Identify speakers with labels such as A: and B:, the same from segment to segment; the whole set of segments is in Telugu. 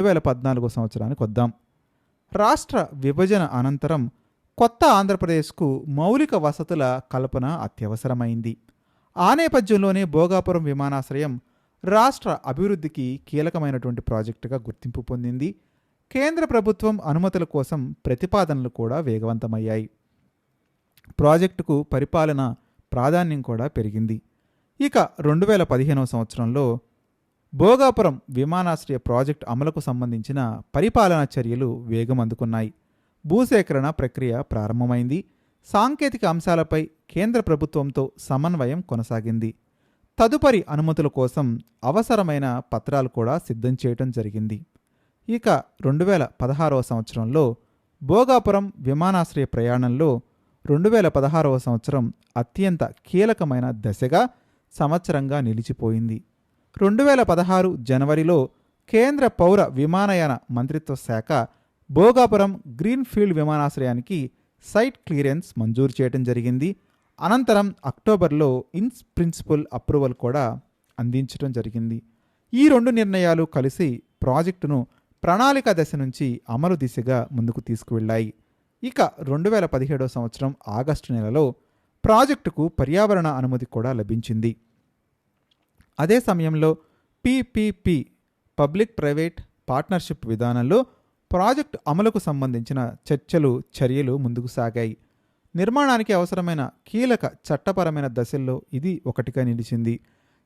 A: 2014 సంవత్సరానికి వద్దాం. రాష్ట్ర విభజన అనంతరం కొత్త ఆంధ్రప్రదేశ్కు మౌలిక వసతుల కల్పన అత్యవసరమైంది. ఆ నేపథ్యంలోనే భోగాపురం విమానాశ్రయం రాష్ట్ర అభివృద్ధికి కీలకమైనటువంటి ప్రాజెక్టుగా గుర్తింపు పొందింది. కేంద్ర ప్రభుత్వం అనుమతుల కోసం ప్రతిపాదనలు కూడా వేగవంతమయ్యాయి. ప్రాజెక్టుకు పరిపాలన ప్రాధాన్యం కూడా పెరిగింది. ఇక 2015 సంవత్సరంలో భోగాపురం విమానాశ్రయ ప్రాజెక్టు అమలుకు సంబంధించిన పరిపాలనా చర్యలు వేగం అందుకున్నాయి. భూసేకరణ ప్రక్రియ ప్రారంభమైంది. సాంకేతిక అంశాలపై కేంద్ర ప్రభుత్వంతో సమన్వయం కొనసాగింది. తదుపరి అనుమతుల కోసం అవసరమైన పత్రాలు కూడా సిద్ధం చేయడం జరిగింది. ఇక 2016 సంవత్సరంలో భోగాపురం విమానాశ్రయ ప్రయాణంలో 2016 సంవత్సరం అత్యంత కీలకమైన దశగా సంవత్సరంగా నిలిచిపోయింది. 2016 జనవరిలో కేంద్ర పౌర విమానయాన మంత్రిత్వ శాఖ భోగాపురం గ్రీన్ఫీల్డ్ విమానాశ్రయానికి సైట్ క్లియరెన్స్ మంజూరు చేయడం జరిగింది. అనంతరం అక్టోబర్లో ఇన్ ప్రిన్సిపల్ అప్రూవల్ కూడా అందించడం జరిగింది. ఈ రెండు నిర్ణయాలు కలిసి ప్రాజెక్టును ప్రణాళిక దశ నుంచి అమలు దిశగా ముందుకు తీసుకువెళ్లాయి. ఇక 2017 సంవత్సరం ఆగస్టు నెలలో ప్రాజెక్టుకు పర్యావరణ అనుమతి కూడా లభించింది. అదే సమయంలో పిపిపి పబ్లిక్ ప్రైవేట్ పార్ట్నర్షిప్ విధానంలో ప్రాజెక్టు అమలుకు సంబంధించిన చర్యలు ముందుకు సాగాయి. నిర్మాణానికి అవసరమైన కీలక చట్టపరమైన దశల్లో ఇది ఒకటిగా నిలిచింది.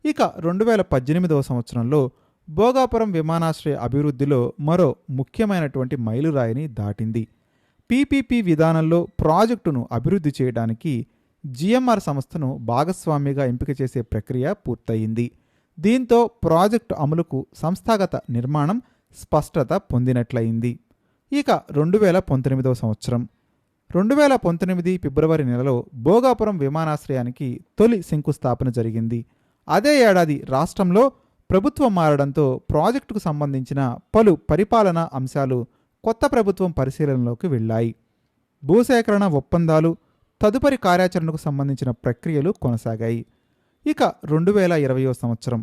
A: ఇక 2018 సంవత్సరంలో భోగాపురం విమానాశ్రయ అభివృద్ధిలో మరో ముఖ్యమైనటువంటి మైలురాయిని దాటింది. పిపిపి విధానంలో ప్రాజెక్టును అభివృద్ధి చేయడానికి జిఎంఆర్ సంస్థను భాగస్వామిగా ఎంపిక చేసే ప్రక్రియ పూర్తయింది. దీంతో ప్రాజెక్టు అమలుకు సంస్థాగత నిర్మాణం స్పష్టత పొందినట్లయింది. ఇక 2019 సంవత్సరం 2019 ఫిబ్రవరి నెలలో భోగాపురం విమానాశ్రయానికి తొలి శంకుస్థాపన జరిగింది. అదే ఏడాది రాష్ట్రంలో ప్రభుత్వం మారడంతో ప్రాజెక్టుకు సంబంధించిన పలు పరిపాలనా అంశాలు కొత్త ప్రభుత్వం పరిశీలనలోకి వెళ్ళాయి. భూసేకరణ ఒప్పందాలు, తదుపరి కార్యాచరణకు సంబంధించిన ప్రక్రియలు కొనసాగాయి. ఇక 2020 సంవత్సరం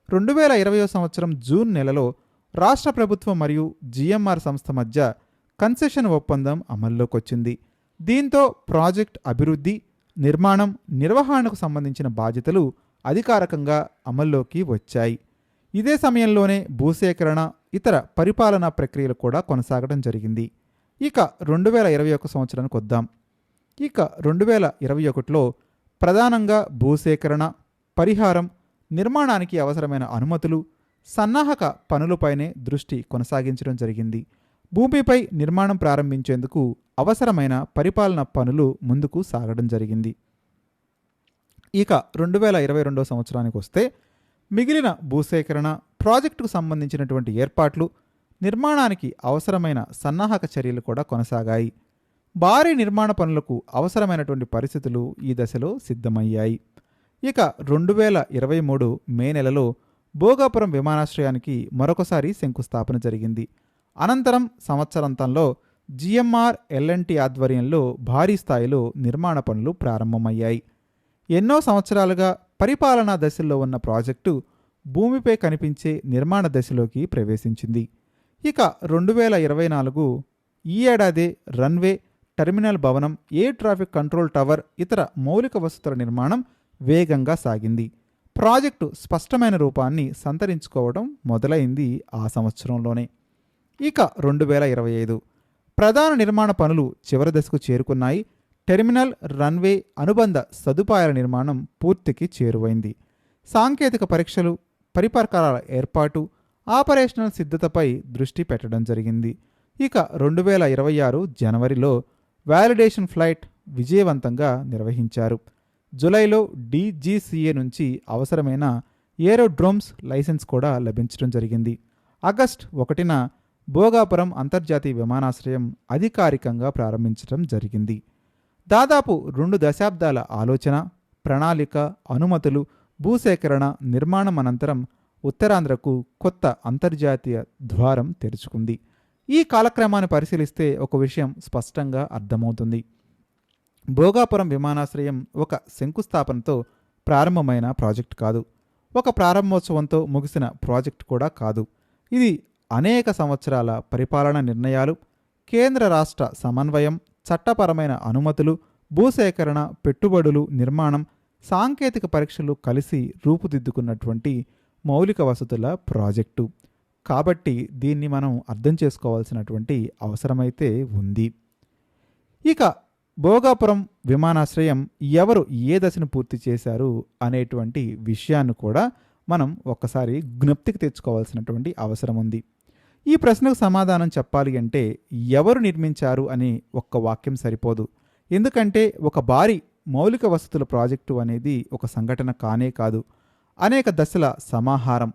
A: 2020 సంవత్సరం జూన్ నెలలో రాష్ట్ర ప్రభుత్వం మరియు జిఎంఆర్ సంస్థ మధ్య కన్సెషన్ ఒప్పందం అమల్లోకి వచ్చింది. దీంతో ప్రాజెక్ట్ అభివృద్ధి, నిర్మాణం, నిర్వహణకు సంబంధించిన బాధ్యతలు అధికారికంగా అమల్లోకి వచ్చాయి. ఇదే సమయంలోనే భూసేకరణ, ఇతర పరిపాలనా ప్రక్రియలు కూడా కొనసాగడం జరిగింది. ఇక 2021 సంవత్సరానికి వద్దాం. ఇక 2021లో ప్రధానంగా భూసేకరణ, పరిహారం, నిర్మాణానికి అవసరమైన అనుమతులు, సన్నాహక పనులపైనే దృష్టి కొనసాగించడం జరిగింది. భూమిపై నిర్మాణం ప్రారంభించేందుకు అవసరమైన పరిపాలన పనులు ముందుకు సాగడం జరిగింది. ఇక 2022 సంవత్సరానికి వస్తే మిగిలిన భూసేకరణ, ప్రాజెక్టుకు సంబంధించినటువంటి ఏర్పాట్లు, నిర్మాణానికి అవసరమైన సన్నాహక చర్యలు కూడా కొనసాగాయి. భారీ నిర్మాణ పనులకు అవసరమైనటువంటి పరిస్థితులు ఈ దశలో సిద్ధమయ్యాయి. ఇక 2023 మే నెలలో భోగాపురం విమానాశ్రయానికి మరొకసారి శంకుస్థాపన జరిగింది. అనంతరం సంవత్సరాంతంలో జిఎంఆర్ ఎల్ఎన్టీ ఆధ్వర్యంలో భారీ స్థాయిలో నిర్మాణ పనులు ప్రారంభమయ్యాయి. ఎన్నో సంవత్సరాలుగా పరిపాలనా దశల్లో ఉన్న ప్రాజెక్టు భూమిపై కనిపించే నిర్మాణ దశలోకి ప్రవేశించింది. ఇక 2024 ఈ ఏడాదే రన్వే, టెర్మినల్ భవనం, ఎయిర్ ట్రాఫిక్ కంట్రోల్ టవర్, ఇతర మౌలిక వసతుల నిర్మాణం వేగంగా సాగింది. ప్రాజెక్టు స్పష్టమైన రూపాన్ని సంతరించుకోవడం మొదలైంది ఆ సంవత్సరంలోనే. ఇక 2025 ప్రధాన నిర్మాణ పనులు చివరి దశకు చేరుకున్నాయి. టెర్మినల్, రన్వే, అనుబంధ సదుపాయాల నిర్మాణం పూర్తికి చేరువైంది. సాంకేతిక పరీక్షలు, పరికరాల ఏర్పాటు, ఆపరేషనల్ సిద్ధతపై దృష్టి పెట్టడం జరిగింది. ఇక 2026 జనవరిలో వ్యాలిడేషన్ ఫ్లైట్ విజయవంతంగా నిర్వహించారు. జూలైలో డీజీసీఏ నుంచి అవసరమైన ఏరోడ్రోమ్స్ లైసెన్స్ కూడా లభించడం జరిగింది. ఆగస్టు 1న భోగాపురం అంతర్జాతీయ విమానాశ్రయం అధికారికంగా ప్రారంభించడం జరిగింది. దాదాపు 2 దశాబ్దాల ఆలోచన, ప్రణాళిక, అనుమతులు, భూసేకరణ, నిర్మాణం అనంతరం ఉత్తరాంధ్రకు కొత్త అంతర్జాతీయ ద్వారం తెరుచుకుంది. ఈ కాలక్రమాన్ని పరిశీలిస్తే ఒక విషయం స్పష్టంగా అర్థమవుతుంది. భోగాపురం విమానాశ్రయం ఒక శంకుస్థాపనతో ప్రారంభమైన ప్రాజెక్టు కాదు, ఒక ప్రారంభోత్సవంతో ముగిసిన ప్రాజెక్టు కూడా కాదు. ఇది అనేక సంవత్సరాల పరిపాలన నిర్ణయాలు, కేంద్ర రాష్ట్ర సమన్వయం, చట్టపరమైన అనుమతులు, భూసేకరణ, పెట్టుబడులు, నిర్మాణం, సాంకేతిక పరీక్షలు కలిసి రూపుదిద్దుకున్నటువంటి మౌలిక వసతుల ప్రాజెక్టు. కాబట్టి దీన్ని మనం అర్థం చేసుకోవాల్సినటువంటి అవసరమైతే ఉంది. ఇక భోగాపురం విమానాశ్రయం ఎవరు ఏ దశను పూర్తి చేశారు అనేటువంటి విషయాన్ని కూడా మనం ఒక్కసారి జ్ఞప్తికి తెచ్చుకోవాల్సినటువంటి అవసరం ఉంది. ఈ ప్రశ్నకు సమాధానం చెప్పాలి అంటే ఎవరు నిర్మించారు అని ఒక్క వాక్యం సరిపోదు. ఎందుకంటే ఒక భారీ మౌలిక వసతుల ప్రాజెక్టు అనేది ఒక సంఘటన కానే కాదు, అనేక దశల సమాహారం.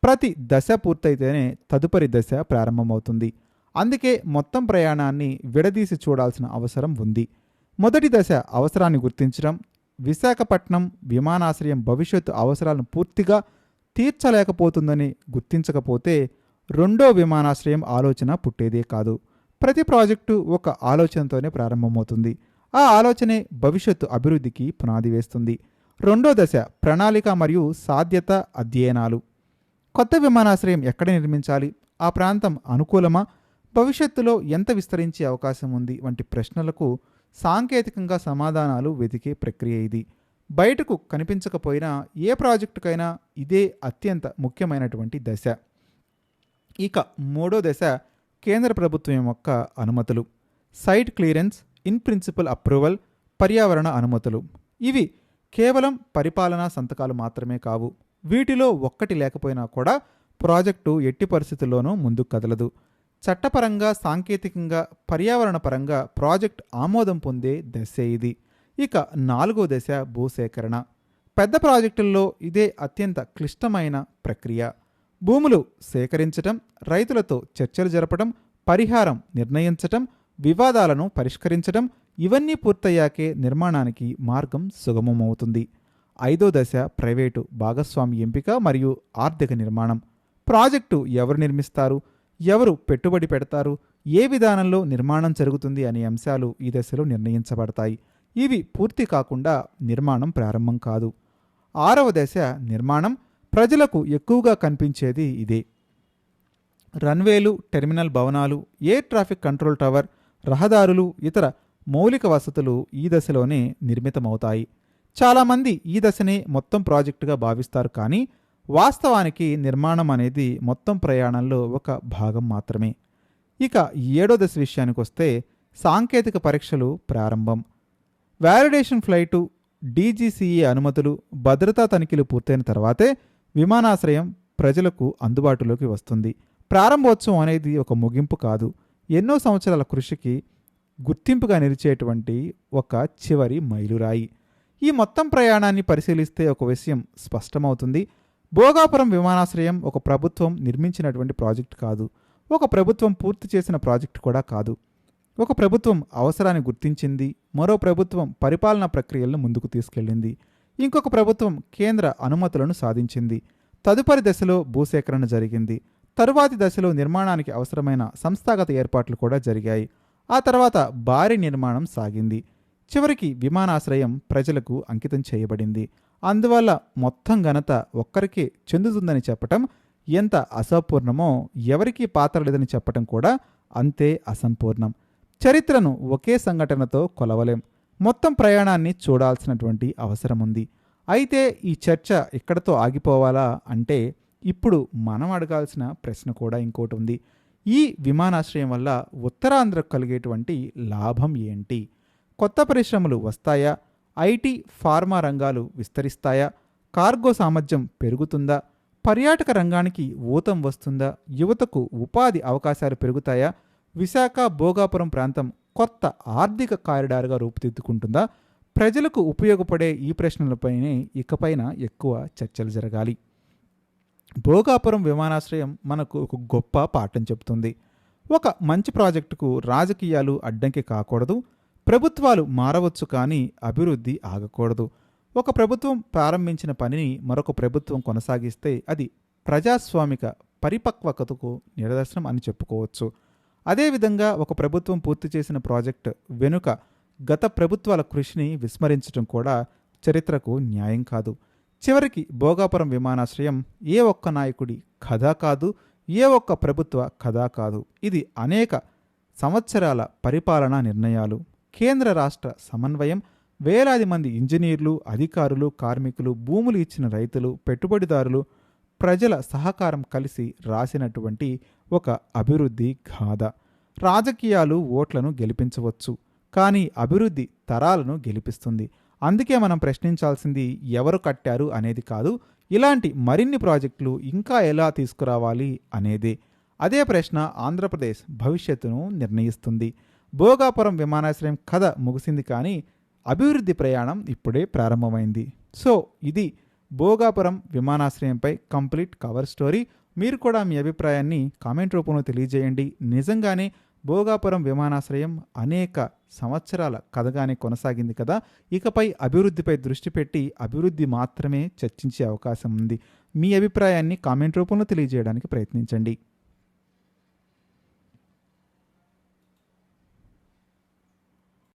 A: ప్రతి దశ పూర్తయితేనే తదుపరి దశ ప్రారంభమవుతుంది. అందుకే మొత్తం ప్రయాణాన్ని విడదీసి చూడాల్సిన అవసరం ఉంది. మొదటి దశ అవసరాన్ని గుర్తించడం. విశాఖపట్నం విమానాశ్రయం భవిష్యత్తు అవసరాలను పూర్తిగా తీర్చలేకపోతుందని గుర్తించకపోతే రెండో విమానాశ్రయం ఆలోచన పుట్టేదే కాదు. ప్రతి ప్రాజెక్టు ఒక ఆలోచనతోనే ప్రారంభమవుతుంది. ఆ ఆలోచనే భవిష్యత్తు అభివృద్ధికి పునాది వేస్తుంది. రెండో దశ ప్రణాళిక మరియు సాధ్యత అధ్యయనాలు. కొత్త విమానాశ్రయం ఎక్కడ నిర్మించాలి, ఆ ప్రాంతం అనుకూలమా, భవిష్యత్తులో ఎంత విస్తరించే అవకాశం ఉంది వంటి ప్రశ్నలకు సాంకేతికంగా సమాధానాలు వెతికే ప్రక్రియ ఇది. బయటకు కనిపించకపోయినా ఏ ప్రాజెక్టుకైనా ఇదే అత్యంత ముఖ్యమైనటువంటి దశ. ఇక మూడో దశ కేంద్ర ప్రభుత్వం యొక్క అనుమతులు. Site clearance, in principle approval, పర్యావరణ అనుమతులు. ఇవి కేవలం పరిపాలనా సంతకాలు మాత్రమే కావు. వీటిలో ఒక్కటి లేకపోయినా కూడా ప్రాజెక్టు ఎట్టి పరిస్థితుల్లోనూ ముందుకు కదలదు. చట్టపరంగా, సాంకేతికంగా, పర్యావరణ పరంగా ప్రాజెక్ట్ ఆమోదం పొందే దశ ఇది. ఇక నాలుగో దశ భూసేకరణ. పెద్ద ప్రాజెక్టుల్లో ఇదే అత్యంత క్లిష్టమైన ప్రక్రియ. భూములు సేకరించటం, రైతులతో చర్చలు జరపడం, పరిహారం నిర్ణయించటం, వివాదాలను పరిష్కరించడం, ఇవన్నీ పూర్తయ్యాకే నిర్మాణానికి మార్గం సుగమమవుతుంది. ఐదో దశ ప్రైవేటు భాగస్వామి ఎంపిక మరియు ఆర్థిక నిర్మాణం. ప్రాజెక్టు ఎవరు నిర్మిస్తారు, ఎవరు పెట్టుబడి పెడతారు, ఏ విధానంలో నిర్మాణం జరుగుతుంది అనే అంశాలు ఈ దశలో నిర్ణయించబడతాయి. ఇవి పూర్తి కాకుండా నిర్మాణం ప్రారంభం కాదు. ఆరవ దశ నిర్మాణం. ప్రజలకు ఎక్కువగా కనిపించేది ఇదే. రన్వేలు, టెర్మినల్ భవనాలు, ఎయిర్ ట్రాఫిక్ కంట్రోల్ టవర్, రహదారులు, ఇతర మౌలిక వసతులు ఈ దశలోనే నిర్మితమవుతాయి. చాలామంది ఈ దశనే మొత్తం ప్రాజెక్టుగా భావిస్తారు, కానీ వాస్తవానికి నిర్మాణం అనేది మొత్తం ప్రయాణంలో ఒక భాగం మాత్రమే. ఇక ఏడో దశ విషయానికి వస్తే సాంకేతిక పరీక్షలు ప్రారంభం. వ్యాలిడేషన్ ఫ్లైటు, డీజీసీఏ అనుమతులు, భద్రతా తనిఖీలు పూర్తయిన తర్వాతే విమానాశ్రయం ప్రజలకు అందుబాటులోకి వస్తుంది. ప్రారంభోత్సవం అనేది ఒక ముగింపు కాదు, ఎన్నో సంవత్సరాల కృషికి గుర్తింపుగా నిలిచేటువంటి ఒక చివరి మైలురాయి. ఈ మొత్తం ప్రయాణాన్ని పరిశీలిస్తే ఒక విషయం స్పష్టమవుతుంది. భోగాపురం విమానాశ్రయం ఒక ప్రభుత్వం నిర్మించినటువంటి ప్రాజెక్టు కాదు, ఒక ప్రభుత్వం పూర్తి చేసిన ప్రాజెక్టు కూడా కాదు. ఒక ప్రభుత్వం అవసరాన్ని గుర్తించింది, మరో ప్రభుత్వం పరిపాలనా ప్రక్రియలను ముందుకు తీసుకెళ్లింది, ఇంకొక ప్రభుత్వం కేంద్ర అనుమతులను సాధించింది. తదుపరి దశలో భూసేకరణ జరిగింది. తరువాతి దశలో నిర్మాణానికి అవసరమైన సంస్థాగత ఏర్పాట్లు కూడా జరిగాయి. ఆ తర్వాత భారీ నిర్మాణం సాగింది. చివరికి విమానాశ్రయం ప్రజలకు అంకితం చేయబడింది. అందువల్ల మొత్తం ఘనత ఒక్కరికే చెందుతుందని చెప్పటం ఎంత అసంపూర్ణమో, ఎవరికీ పాత్ర లేదని చెప్పటం కూడా అంతే అసంపూర్ణం. చరిత్రను ఒకే సంఘటనతో కొలవలేం. మొత్తం ప్రయాణాన్ని చూడాల్సినటువంటి అవసరం ఉంది. అయితే ఈ చర్చ ఇక్కడతో ఆగిపోవాలా అంటే ఇప్పుడు మనం అడగాల్సిన ప్రశ్న కూడా ఇంకోటి ఉంది. ఈ విమానాశ్రయం వల్ల ఉత్తరాంధ్రకు కలిగేటువంటి లాభం ఏంటి? కొత్త పరిశ్రమలు వస్తాయా? ఐటీ, ఫార్మా రంగాలు విస్తరిస్తాయా? కార్గో సామర్థ్యం పెరుగుతుందా? పర్యాటక రంగానికి ఊతం వస్తుందా? యువతకు ఉపాధి అవకాశాలు పెరుగుతాయా? విశాఖ భోగాపురం ప్రాంతం కొత్త ఆర్థిక కారిడార్గా రూపుదిద్దుకుంటుందా? ప్రజలకు ఉపయోగపడే ఈ ప్రశ్నలపైనే ఇకపైన ఎక్కువ చర్చలు జరగాలి. భోగాపురం విమానాశ్రయం మనకు ఒక గొప్ప పాఠం చెబుతుంది. ఒక మంచి ప్రాజెక్టుకు రాజకీయాలు అడ్డంకి కాకూడదు. ప్రభుత్వాలు మారవచ్చు, కానీ అభివృద్ధి ఆగకూడదు. ఒక ప్రభుత్వం ప్రారంభించిన పనిని మరొక ప్రభుత్వం కొనసాగిస్తే అది ప్రజాస్వామిక పరిపక్వతకు నిదర్శనం అని చెప్పుకోవచ్చు. అదేవిధంగా ఒక ప్రభుత్వం పూర్తి చేసిన ప్రాజెక్టు వెనుక గత ప్రభుత్వాల కృషిని విస్మరించడం కూడా చరిత్రకు న్యాయం కాదు. చివరికి భోగాపురం విమానాశ్రయం ఏ ఒక్క నాయకుడి కథ కాదు, ఏ ఒక్క ప్రభుత్వ కథ కాదు. ఇది అనేక సంవత్సరాల పరిపాలనా నిర్ణయాలు, కేంద్ర రాష్ట్ర సమన్వయం, వేలాది మంది ఇంజనీర్లు, అధికారులు, కార్మికులు, భూములు ఇచ్చిన రైతులు, పెట్టుబడిదారులు, ప్రజల సహకారం కలిసి రాసినటువంటి ఒక అభివృద్ధి గాథ. రాజకీయాలు ఓట్లను గెలిపించవచ్చు, కానీ అభివృద్ధి తరాలను గెలిపిస్తుంది. అందుకే మనం ప్రశ్నించాల్సింది ఎవరు కట్టారు అనేది కాదు, ఇలాంటి మరిన్ని ప్రాజెక్టులు ఇంకా ఎలా తీసుకురావాలి అనేదే. అదే ప్రశ్న ఆంధ్రప్రదేశ్ భవిష్యత్తును నిర్ణయిస్తుంది. భోగాపురం విమానాశ్రయం కథ ముగిసింది, కానీ అభివృద్ధి ప్రయాణం ఇప్పుడే ప్రారంభమైంది. సో ఇది భోగాపురం విమానాశ్రయంపై కంప్లీట్ కవర్ స్టోరీ. మీరు కూడా మీ అభిప్రాయాన్ని కామెంట్ రూపంలో తెలియజేయండి. నిజంగానే భోగాపురం విమానాశ్రయం అనేక సంవత్సరాల కథగానే కొనసాగింది కదా, ఇకపై అభివృద్ధిపై దృష్టి పెట్టి అభివృద్ధి మాత్రమే చర్చించే అవకాశం ఉంది. మీ అభిప్రాయాన్ని కామెంట్ రూపంలో తెలియజేయడానికి ప్రయత్నించండి.